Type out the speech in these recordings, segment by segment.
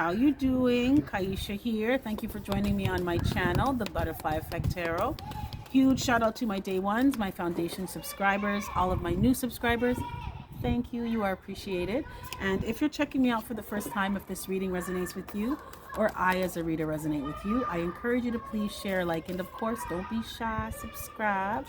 How you doing? Ki-esha here. Thank you for joining me on my channel, The Butterfly Effect Tarot. Huge shout out to my day ones, my foundation subscribers, all of my new subscribers. Thank you. You are appreciated. And if you're checking me out for the first time, if this reading resonates with you, or I as a reader resonate with you, I encourage you to please share, like, and of course, don't be shy, subscribe.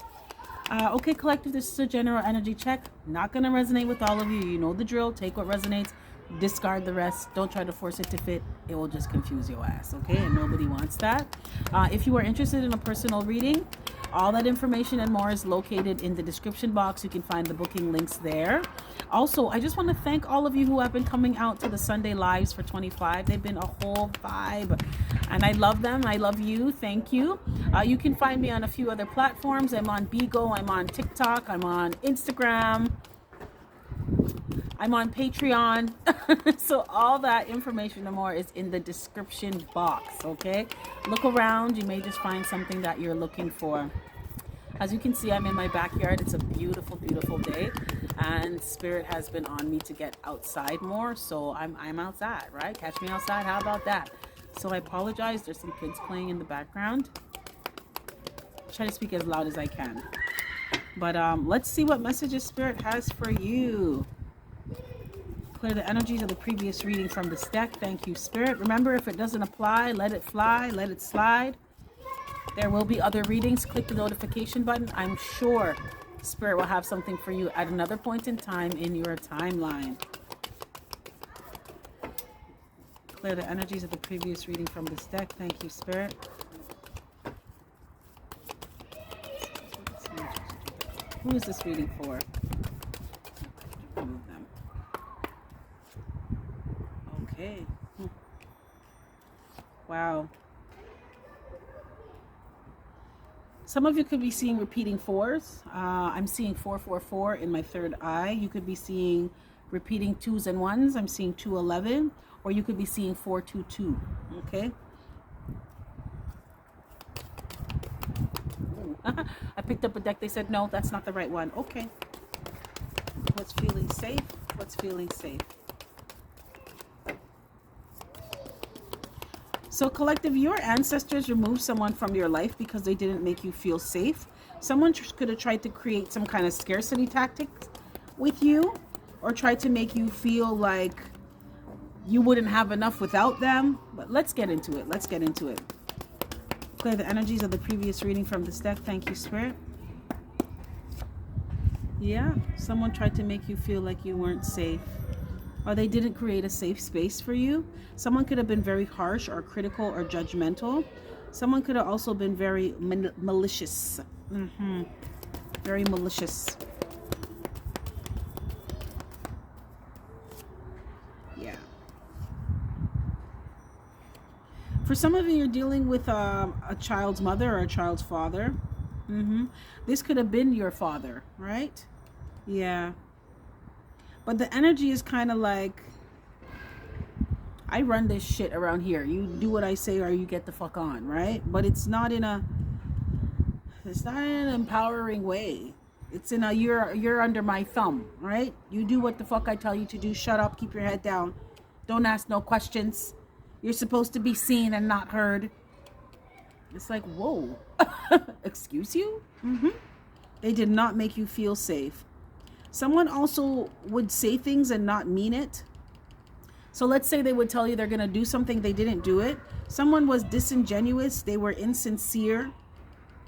Okay, collective, this is a general energy check. Not going to resonate with all of you. You know the drill. Take what resonates. Discard the rest. Don't try to force it to fit. It will just confuse your ass, okay? And nobody wants that. If you are interested in a personal reading, all that information and more is located in the description box. You can find the booking links there. Also, I just want to thank all of you who have been coming out to the Sunday lives for 25. They've been a whole vibe, and I love them. I love you. Thank you. You can find me on a few other platforms. I'm on Bigo. I'm on TikTok. I'm on Instagram. I'm on Patreon. So all that information and more is in the description box, okay? Look around. You may just find something that you're looking for. As you can see, I'm in my backyard. It's a beautiful, beautiful day, and Spirit has been on me to get outside more, so I'm outside, right? Catch me outside. How about that? So I apologize. There's some kids playing in the background. Try to speak as loud as I can. But let's see what messages Spirit has for you. Clear the energies of the previous reading from this deck. Thank you, Spirit. Remember, if it doesn't apply, let it fly, let it slide. There will be other readings. Click the notification button. I'm sure Spirit will have something for you at another point in time in your timeline. Clear the energies of the previous reading from this deck. Thank you, Spirit. Who is this reading for? Remove them. Okay. Wow. Some of you could be seeing repeating fours. I'm seeing 444 in my third eye. You could be seeing repeating twos and ones. I'm seeing 211. Or you could be seeing 422. Okay. I picked up a deck. They said, no, that's not the right one. Okay. What's feeling safe? What's feeling safe? So collective, your ancestors removed someone from your life because they didn't make you feel safe. Someone could have tried to create some kind of scarcity tactics with you, or tried to make you feel like you wouldn't have enough without them. But let's get into it. Let's get into it. Clear the energies of the previous reading from this deck. Thank you, Spirit. Yeah, someone tried to make you feel like you weren't safe, or they didn't create a safe space for you. Someone could have been very harsh or critical or judgmental. Someone could have also been very malicious. Very malicious. Yeah. For some of you, you're dealing with a child's mother or a child's father. This could have been your father, right? Yeah. But the energy is kind of like, I run this shit around here. You do what I say or you get the fuck on, right? But it's not in an empowering way. It's in a, you're under my thumb, right? You do what the fuck I tell you to do. Shut up, keep your head down. Don't ask no questions. You're supposed to be seen and not heard. It's like, whoa. Excuse you? They did not make you feel safe. Someone also would say things and not mean it. So let's say they would tell you they're going to do something, they didn't do it. Someone was disingenuous. They were insincere.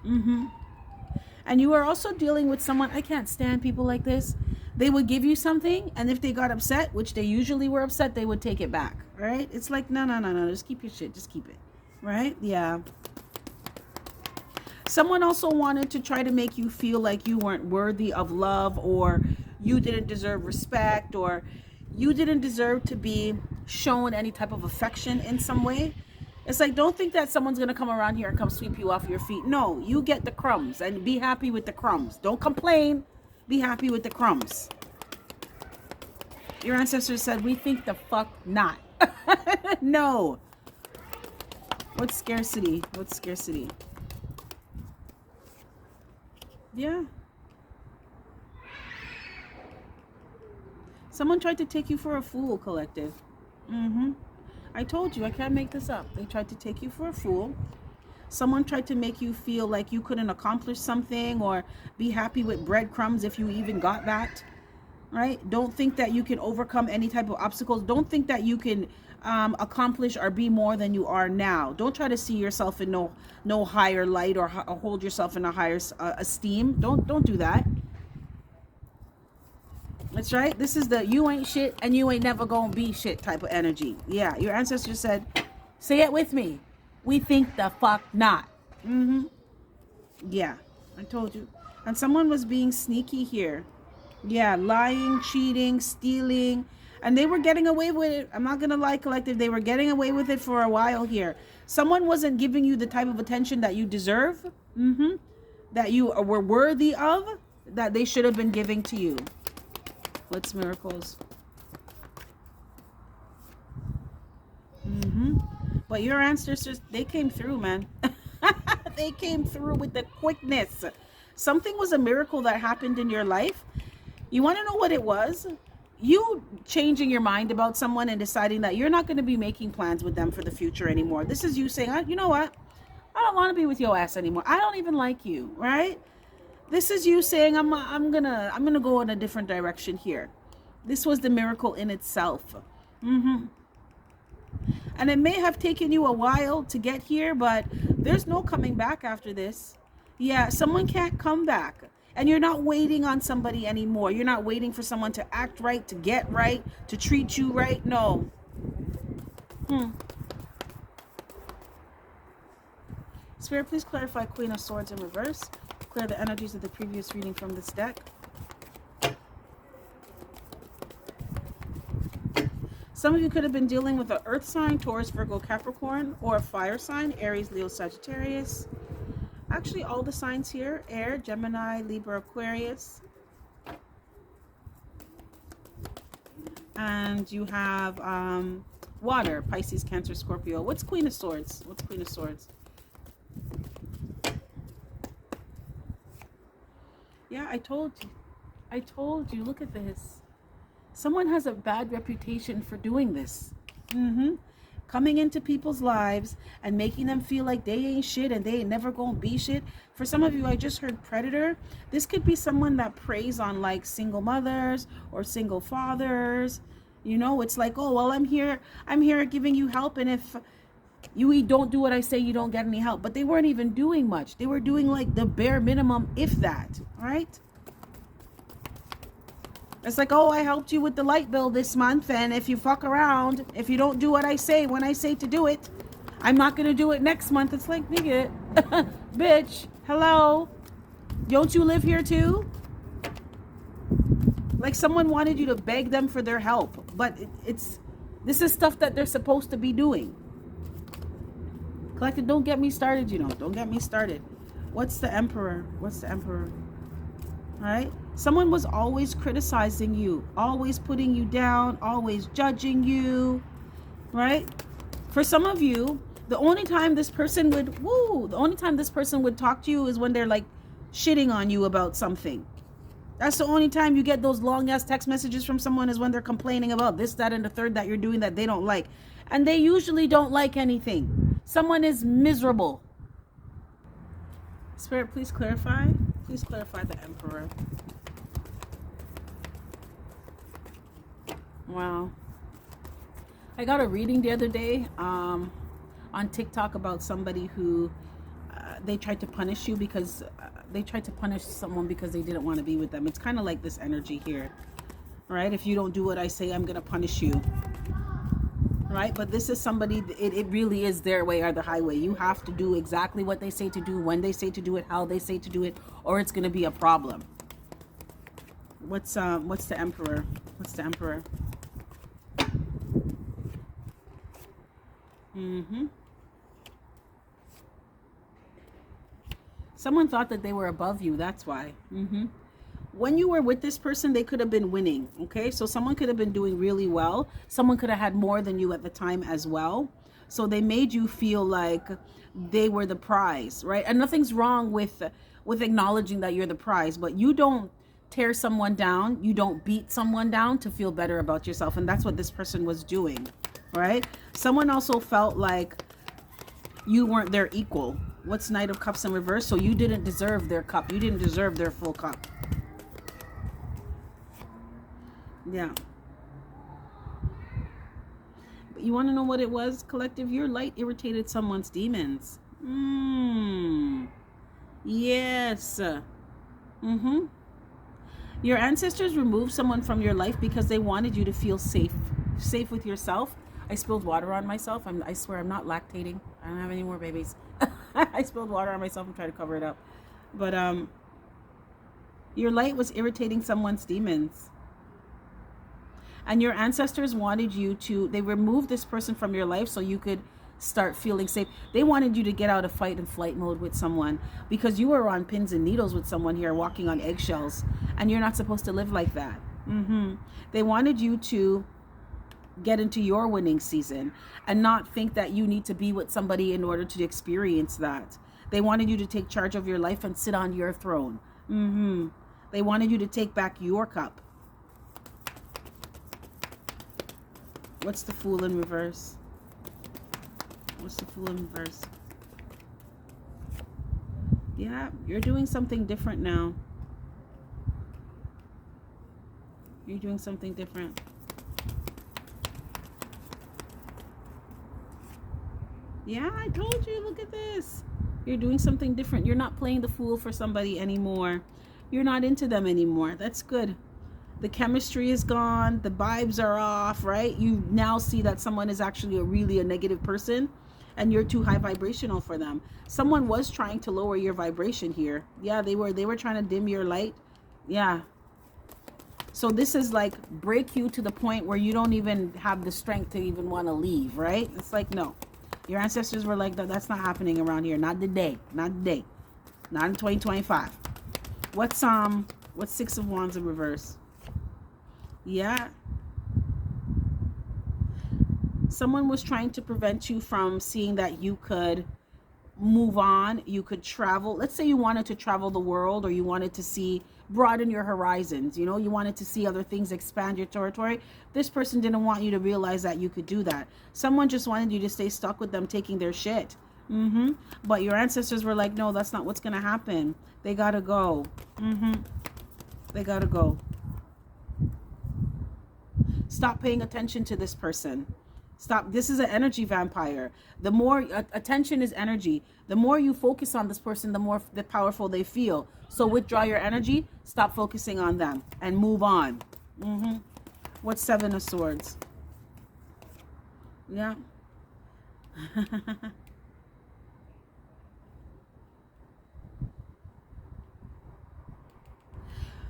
And you are also dealing with someone, I can't stand people like this. They would give you something, and if they got upset, which they usually were upset, they would take it back, right? It's like, no, just keep your shit. Just keep it, right? Yeah. Someone also wanted to try to make you feel like you weren't worthy of love, or you didn't deserve respect, or you didn't deserve to be shown any type of affection in some way. It's like, don't think that someone's going to come around here and come sweep you off your feet. No, you get the crumbs and be happy with the crumbs. Don't complain. Be happy with the crumbs. Your ancestors said, we think the fuck not. No. What's scarcity? What's scarcity? Yeah. Someone tried to take you for a fool, collective. I told you, I can't make this up. They tried to take you for a fool. Someone tried to make you feel like you couldn't accomplish something or be happy with breadcrumbs if you even got that. Right? Don't think that you can overcome any type of obstacles. Don't think that you can accomplish or be more than you are now. Don't try to see yourself in no higher light or hold yourself in a higher esteem. Don't do that. That's right. This is the you ain't shit and you ain't never gonna be shit type of energy. Yeah, your ancestors said, say it with me. We think the fuck not. Yeah, I told you. And someone was being sneaky here. Yeah, lying, cheating, stealing, and they were getting away with it. I'm not gonna lie, collective. They were getting away with it for a while here. Someone wasn't giving you the type of attention that you deserve, that you were worthy of, that they should have been giving to you. What's miracles? But your ancestors, they came through, man. They came through with the quickness. Something was a miracle that happened in your life. You want to know what it was? You changing your mind about someone and deciding that you're not going to be making plans with them for the future anymore. This is you saying, you know what? I don't want to be with your ass anymore. I don't even like you, right? This is you saying, I'm gonna go in a different direction here. This was the miracle in itself. And it may have taken you a while to get here, but there's no coming back after this. Yeah, someone can't come back. And you're not waiting on somebody anymore. You're not waiting for someone to act right, to get right, to treat you right. No. Spirit, please clarify Queen of Swords in reverse. Clear the energies of the previous reading from this deck. Some of you could have been dealing with an earth sign, Taurus, Virgo, Capricorn, or a fire sign, Aries, Leo, Sagittarius. Actually, all the signs here, air, Gemini, Libra, Aquarius. And you have water, Pisces, Cancer, Scorpio. What's Queen of Swords? What's Queen of Swords? Yeah, I told you. I told you. Look at this. Someone has a bad reputation for doing this. Coming into people's lives and making them feel like they ain't shit and they ain't never gonna be shit. For some of you, I just heard predator. This could be someone that preys on like single mothers or single fathers. You know, it's like, oh, well, I'm here giving you help, and if you don't do what I say, you don't get any help. But they weren't even doing much. They were doing like the bare minimum, if that, right? It's like, oh, I helped you with the light bill this month, and if you fuck around, if you don't do what I say when I say to do it, I'm not going to do it next month. It's like, nigga, bitch, hello? Don't you live here too? Like someone wanted you to beg them for their help, but this is stuff that they're supposed to be doing. Collective, don't get me started, you know. Don't get me started. What's the Emperor? What's the Emperor? All right? Someone was always criticizing you, always putting you down, always judging you, right? For some of you, the only time this person would talk to you is when they're like shitting on you about something. That's the only time you get those long ass text messages from someone, is when they're complaining about this, that, and the third that you're doing that they don't like. And they usually don't like anything. Someone is miserable. Spirit, please clarify. Please clarify the Emperor. Wow. I got a reading the other day on TikTok about somebody who they tried to punish you because they tried to punish someone because they didn't want to be with them. It's kind of like this energy here, right? If you don't do what I say, I'm going to punish you, right? But this is somebody, it really is their way or the highway. You have to do exactly what they say to do, when they say to do it, how they say to do it, or it's going to be a problem. What's the Emperor? What's the Emperor? Someone thought that they were above you. That's why. When you were with this person, they could have been winning. Okay, so someone could have been doing really well. Someone could have had more than you at the time as well. So they made you feel like they were the prize, right? And nothing's wrong with acknowledging that you're the prize, but you don't tear someone down. You don't beat someone down to feel better about yourself. And that's what this person was doing. right? Someone also felt like you weren't their equal. What's Knight of Cups in reverse? So you didn't deserve their cup. You didn't deserve their full cup. Yeah. But you want to know what it was, collective? Your light irritated someone's demons. Yes. Your ancestors removed someone from your life because they wanted you to feel safe. Safe with yourself. I spilled water on myself. I swear I'm not lactating. I don't have any more babies. I spilled water on myself and tried to cover it up. But your light was irritating someone's demons. And your ancestors wanted you to, they removed this person from your life so you could start feeling safe. They wanted you to get out of fight and flight mode with someone because you were on pins and needles with someone here, walking on eggshells, and you're not supposed to live like that. They wanted you to get into your winning season and not think that you need to be with somebody in order to experience that. They wanted you to take charge of your life and sit on your throne. They wanted you to take back your cup. What's the Fool in reverse? What's the Fool in reverse? Yeah, you're doing something different now. You're doing something different. Yeah, I told you, look at this. You're doing something different. You're not playing the fool for somebody anymore. You're not into them anymore. That's good. The chemistry is gone. The vibes are off, right? You now see that someone is actually really a negative person and you're too high vibrational for them. Someone was trying to lower your vibration here. Yeah, they were trying to dim your light. Yeah. So this is like break you to the point where you don't even have the strength to even want to leave, right? It's like, no. Your ancestors were like, that's not happening around here. Not today. Not today. Not in 2025. What's Six of Wands in reverse? Yeah. Someone was trying to prevent you from seeing that you could move on, you could travel. Let's say you wanted to travel the world, or you wanted to broaden your horizons, you wanted to see other things, expand your territory. This person didn't want you to realize that you could do that. Someone just wanted you to stay stuck with them taking their shit. But your ancestors were like, no, that's not what's gonna happen. They gotta go. They gotta go. Stop paying attention to this person. Stop. This is an energy vampire. The more attention is energy. The more you focus on this person, the more powerful they feel. So withdraw your energy. Stop focusing on them and move on. What's Seven of Swords? Yeah.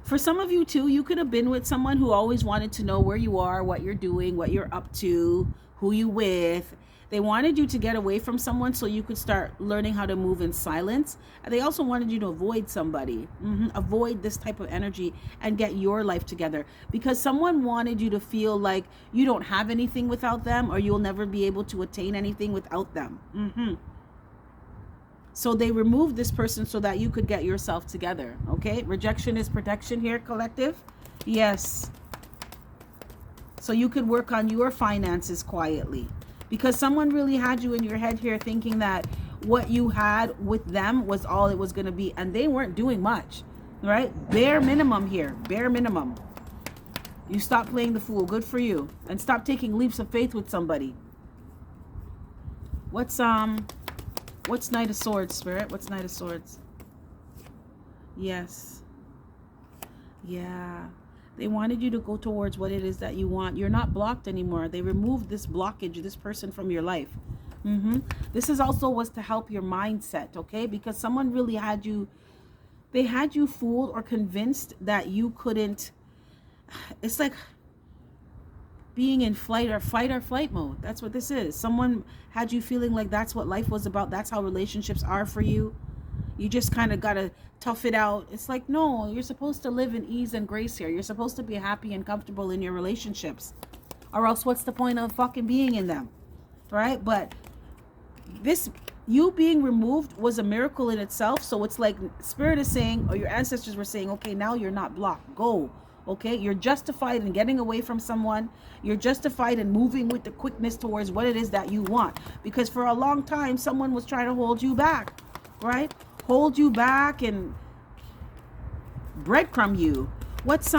For some of you too, you could have been with someone who always wanted to know where you are, what you're doing, what you're up to, who you with. They wanted you to get away from someone so you could start learning how to move in silence. And they also wanted you to avoid somebody. Avoid this type of energy and get your life together. Because someone wanted you to feel like you don't have anything without them, or you'll never be able to attain anything without them. So they removed this person so that you could get yourself together. Okay? Rejection is protection here, collective. Yes. So you could work on your finances quietly. Because someone really had you in your head here thinking that what you had with them was all it was going to be. And they weren't doing much. Right? Bare minimum here. Bare minimum. You stop playing the fool. Good for you. And stop taking leaps of faith with somebody. What's Knight of Swords, Spirit? What's Knight of Swords? Yes. Yeah. They wanted you to go towards what it is that you want. You're not blocked anymore. They removed this blockage, this person from your life. This is also was to help your mindset, okay? Because someone really had you, they had you fooled or convinced that you couldn't. It's like being in fight or flight mode. That's what this is. Someone had you feeling like that's what life was about. That's how relationships are for you. You just kind of got to tough it out. It's like, no, you're supposed to live in ease and grace here. You're supposed to be happy and comfortable in your relationships. Or else what's the point of fucking being in them? Right? But this, you being removed was a miracle in itself. So it's like Spirit is saying, or your ancestors were saying, okay, now you're not blocked. Go Okay, you're justified in getting away from someone. You're justified in moving with the quickness towards what it is that you want. Because for a long time, someone was trying to hold you back, right? Hold you back and breadcrumb you. Let's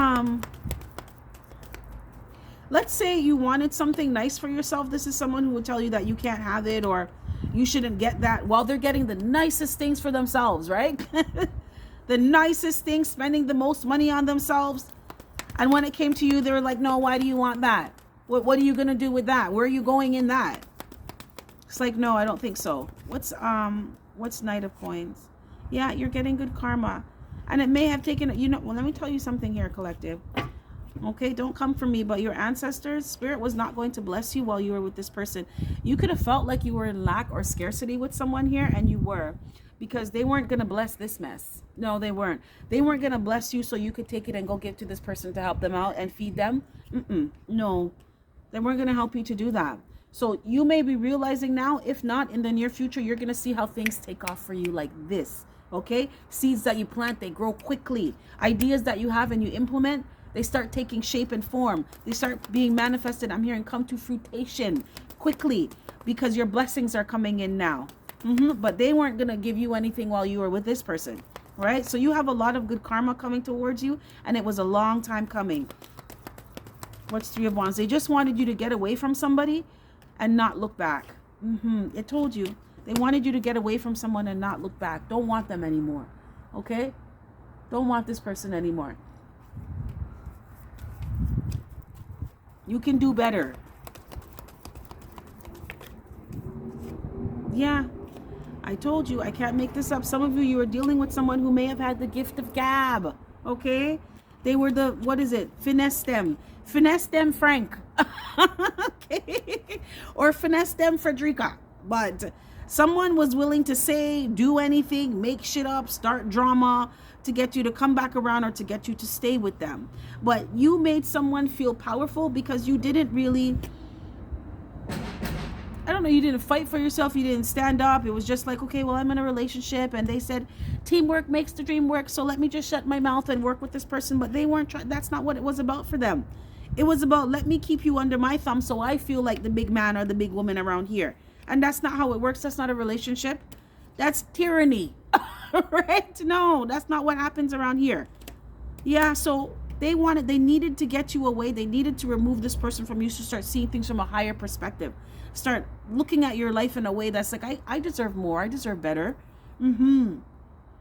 say you wanted something nice for yourself. This is someone who would tell you that you can't have it or you shouldn't get that while they're getting the nicest things for themselves, right? The nicest things, spending the most money on themselves. And when it came to you, they were like, no, why do you want that? What are you going to do with that? Where are you going in that? It's like, no, I don't think so. What's Knight of Coins? Yeah, you're getting good karma. And it may have taken, well, let me tell you something here, collective. Okay, don't come for me, but your ancestors, spirit was not going to bless you while you were with this person. You could have felt like you were in lack or scarcity with someone here, and you were, because they weren't going to bless this mess. No, they weren't. They weren't going to bless you so you could take it and go give to this person to help them out and feed them. No, they weren't going to help you to do that. So you may be realizing now, if not in the near future, you're going to see how things take off for you like this. Okay, seeds that you plant, they grow quickly. Ideas that you have and you implement, they start taking shape and form. They start being manifested. I'm hearing come to fruition quickly because your blessings are coming in now. But they weren't going to give you anything while you were with this person, right? So you have a lot of good karma coming towards you, and it was a long time coming. What's Three of Wands? They just wanted you to get away from somebody and not look back. It told you. They wanted you to get away from someone and not look back. Don't want them anymore, okay? Don't want this person anymore. You can do better. Yeah, I told you, I can't make this up. Some of you are dealing with someone who may have had the gift of gab, okay? They were the, what is it? Finesse them Frank, okay? Or finesse them Frederica. But someone was willing to say, do anything, make shit up, start drama to get you to come back around or to get you to stay with them. But you made someone feel powerful because you didn't really, I don't know, you didn't fight for yourself, you didn't stand up. It was just like, okay, well, I'm in a relationship and they said teamwork makes the dream work, so let me just shut my mouth and work with this person. But they weren't trying. That's not what it was about for them. It was about, let me keep you under my thumb so I feel like the big man or the big woman around here. And that's not how it works. That's not a relationship. That's tyranny. Right? No, that's not what happens around here. Yeah, so they needed to get you away. They needed to remove this person from you to start seeing things from a higher perspective. Start looking at your life in a way that's like, I deserve more. I deserve better.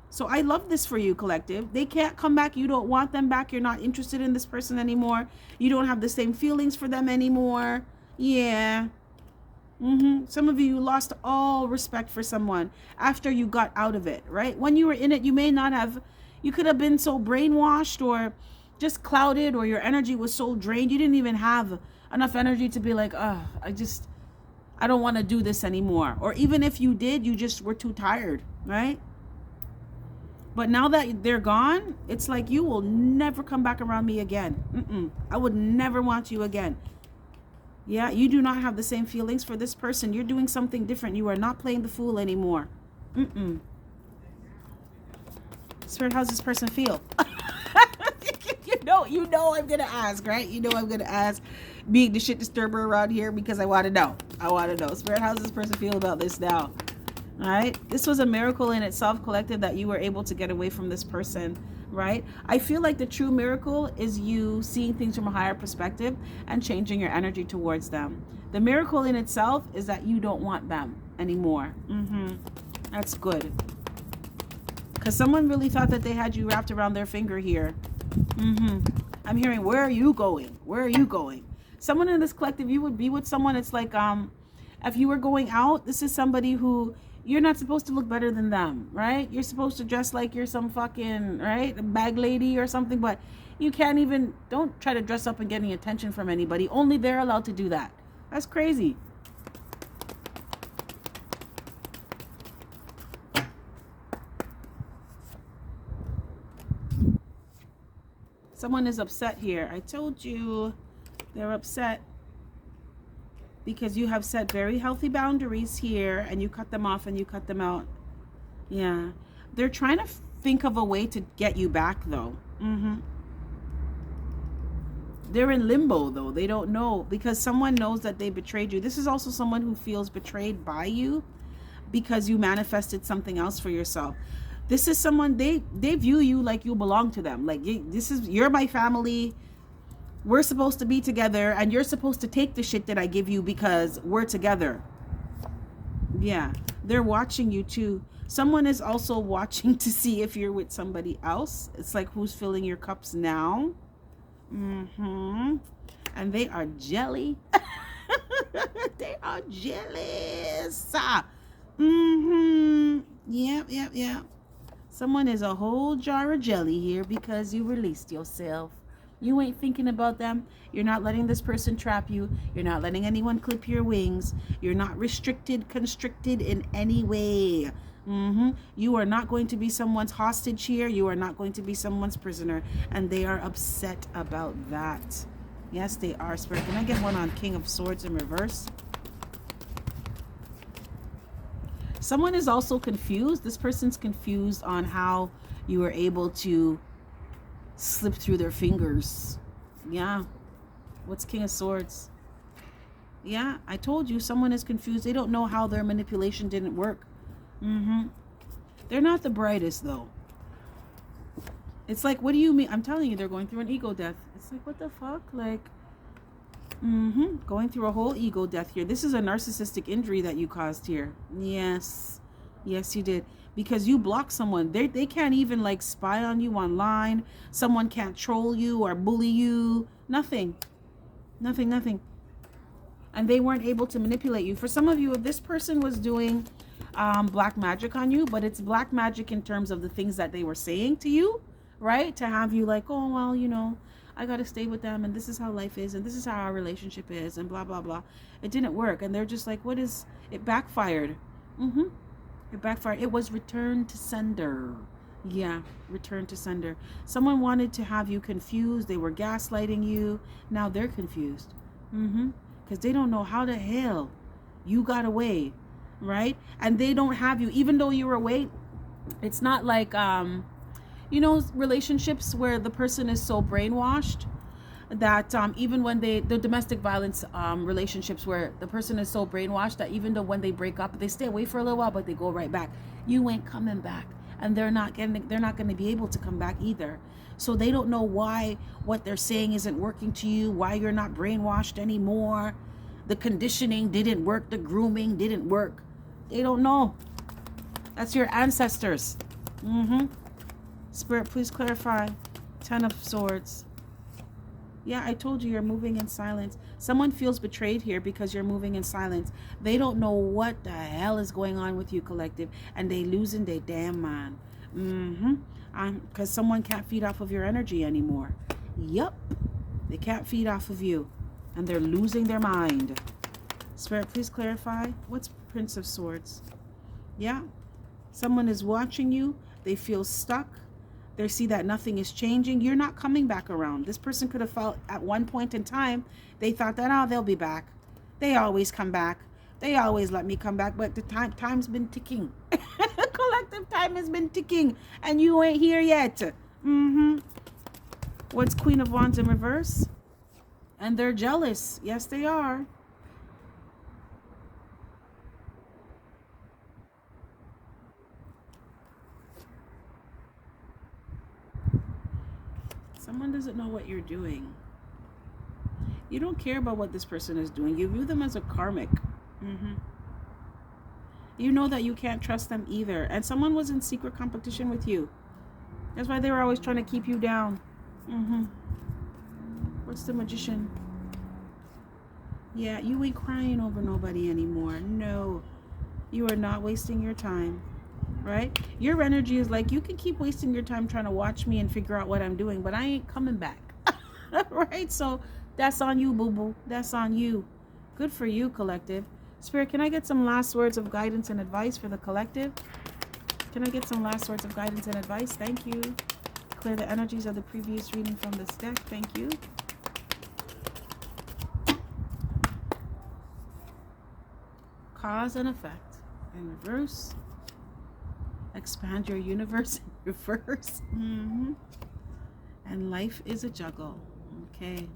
So I love this for you, collective. They can't come back. You don't want them back. You're not interested in this person anymore. You don't have the same feelings for them anymore. Yeah. Some of you lost all respect for someone after you got out of it, right? When you were in it, you may not have, you could have been so brainwashed or just clouded, or your energy was so drained. You didn't even have enough energy to be like, I don't want to do this anymore. Or even if you did, you just were too tired, right? But now that they're gone, it's like, you will never come back around me again. I would never want you again. Yeah, you do not have the same feelings for this person. You're doing something different. You are not playing the fool anymore. Spirit, how's this person feel? You know I'm gonna ask, right? You know I'm gonna ask, being the shit disturber around here, because I want to know. Spirit, how's this person feel about this now? All right, this was a miracle in itself, collective, that you were able to get away from this person, right? I feel like the true miracle is you seeing things from a higher perspective and changing your energy towards them. The miracle in itself is that you don't want them anymore. That's good, because someone really thought that they had you wrapped around their finger here. I'm hearing, where are you going? Where are you going? Someone in this collective, you would be with someone, it's like, if you were going out, this is somebody who you're not supposed to look better than them, right? You're supposed to dress like you're some fucking, right, bag lady or something, but you can't even, don't try to dress up and get any attention from anybody. Only they're allowed to do that. That's crazy. Someone is upset here. I told you they're upset because you have set very healthy boundaries here, and you cut them off and you cut them out. Yeah. They're trying to think of a way to get you back, though. They're in limbo though. They don't know, because someone knows that they betrayed you. This is also someone who feels betrayed by you because you manifested something else for yourself. This is someone, they view you like you belong to them. Like, you're my family. We're supposed to be together, and you're supposed to take the shit that I give you because we're together. Yeah, they're watching you too. Someone is also watching to see if you're with somebody else. It's like, who's filling your cups now? And they are jelly. They are jealous. Yep. Someone is a whole jar of jelly here because you released yourself. You ain't thinking about them. You're not letting this person trap you. You're not letting anyone clip your wings. You're not constricted in any way. You are not going to be someone's hostage here. You are not going to be someone's prisoner. And they are upset about that. Yes, they are. Spirit, can I get one on King of Swords in reverse? Someone is also confused. This person's confused on how you were able to slip through their fingers. Yeah. What's King of Swords? Yeah, I told you, someone is confused. They don't know how their manipulation didn't work. They're not the brightest though. It's like, what do you mean? I'm telling you, they're going through an ego death. It's like, what the fuck? Like, going through a whole ego death here. This is a narcissistic injury that you caused here. Yes, you did. Because you blocked someone. They can't even like spy on you online. Someone can't troll you or bully you. Nothing. And they weren't able to manipulate you. For some of you, this person was doing black magic on you, but it's black magic in terms of the things that they were saying to you, right? To have you like, oh, well, you know, I got to stay with them, and this is how life is, and this is how our relationship is, and blah, blah, blah. It didn't work. And they're just like, what is, it backfired. It backfired. It was return to sender. Yeah, return to sender. Someone wanted to have you confused. They were gaslighting you. Now they're confused. Because they don't know how the hell you got away, right? And they don't have you, even though you were away. It's not like, you know, relationships where the person is so brainwashed that even when the domestic violence relationships where the person is so brainwashed that even though when they break up, they stay away for a little while, but they go right back. You ain't coming back. And they're not going to be able to come back either. So they don't know why what they're saying isn't working to you, why you're not brainwashed anymore. The conditioning didn't work, the grooming didn't work. They don't know. That's your ancestors. Spirit, please clarify. 10 of Swords. Yeah, I told you, you're moving in silence. Someone feels betrayed here because you're moving in silence. They don't know what the hell is going on with you, collective, and they losing their damn mind. Because someone can't feed off of your energy anymore. Yup, they can't feed off of you, and they're losing their mind. Spirit, please clarify. What's Prince of Swords? Yeah, someone is watching you. They feel stuck. They see that nothing is changing. You're not coming back around. This person could have felt at one point in time, they thought that, oh, they'll be back. They always come back. They always let me come back. But the time's been ticking. Collective time has been ticking. And you ain't here yet. What's Queen of Wands in reverse? And they're jealous. Yes, they are. Someone doesn't know what you're doing. You don't care about what this person is doing. You view them as a karmic. You know that you can't trust them either. And someone was in secret competition with you. That's why they were always trying to keep you down. What's the Magician? Yeah, you ain't crying over nobody anymore. No, you are not wasting your time. Right? Your energy is like, you can keep wasting your time trying to watch me and figure out what I'm doing, but I ain't coming back. Right? So that's on you, boo-boo. That's on you. Good for you, collective. Spirit, can I get some last words of guidance and advice for the collective? Can I get some last words of guidance and advice? Thank you. Clear the energies of the previous reading from this deck. Thank you. Cause and effect in reverse. Expand your universe in reverse. And life is a juggle. Okay.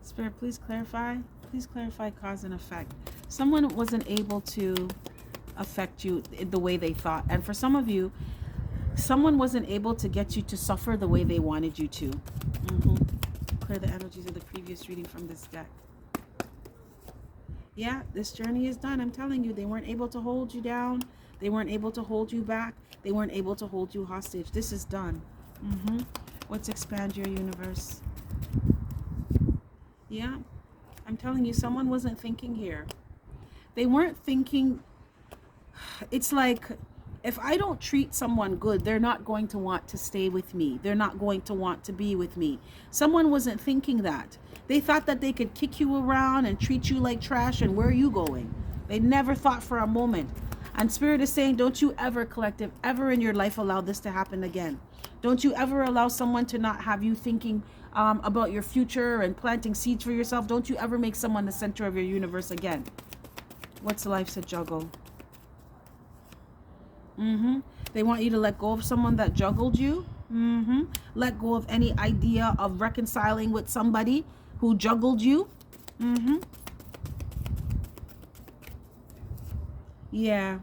Spirit, please clarify. Please clarify cause and effect. Someone wasn't able to affect you the way they thought. And for some of you, someone wasn't able to get you to suffer the way they wanted you to. Clear the energies of the previous reading from this deck. Yeah, this journey is done. I'm telling you, they weren't able to hold you down. They weren't able to hold you back. They weren't able to hold you hostage. This is done. Let's expand your universe. Yeah, I'm telling you, someone wasn't thinking here. They weren't thinking. It's like, if I don't treat someone good, they're not going to want to stay with me. They're not going to want to be with me. Someone wasn't thinking that. They thought that they could kick you around and treat you like trash, and where are you going? They never thought for a moment. And Spirit is saying, don't you ever, collective, ever in your life allow this to happen again. Don't you ever allow someone to not have you thinking about your future and planting seeds for yourself. Don't you ever make someone the center of your universe again. What's life's a juggle? They want you to let go of someone that juggled you. Let go of any idea of reconciling with somebody who juggled you. Yeah.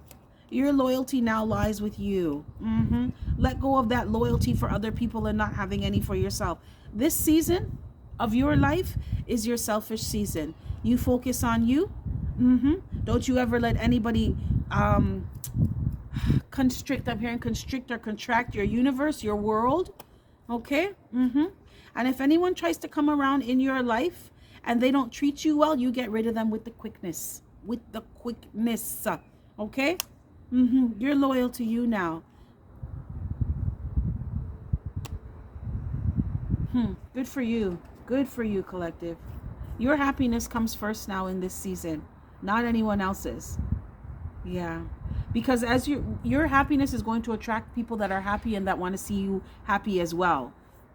Your loyalty now lies with you. Let go of that loyalty for other people and not having any for yourself. This season of your life is your selfish season. You focus on you. Don't you ever let anybody constrict. I'm hearing constrict or contract your universe, your world. Okay? And if anyone tries to come around in your life and they don't treat you well, you get rid of them with the quickness. With the quickness. Okay? You're loyal to you now. Good for you. Good for you, collective. Your happiness comes first now in this season, not anyone else's. Yeah. Because as your happiness is going to attract people that are happy and that want to see you happy as well.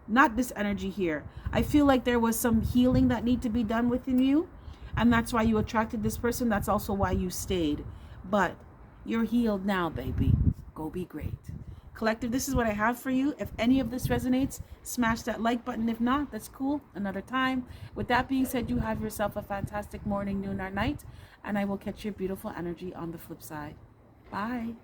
Not this energy here. I feel like there was some healing that need to be done within you, and that's why you attracted this person. That's also why you stayed. But you're healed now, baby. Go be great. Collective, this is what I have for you. If any of this resonates, smash that like button. If not, that's cool. Another time. With that being said, you have yourself a fantastic morning, noon, or night, and I will catch your beautiful energy on the flip side. Bye.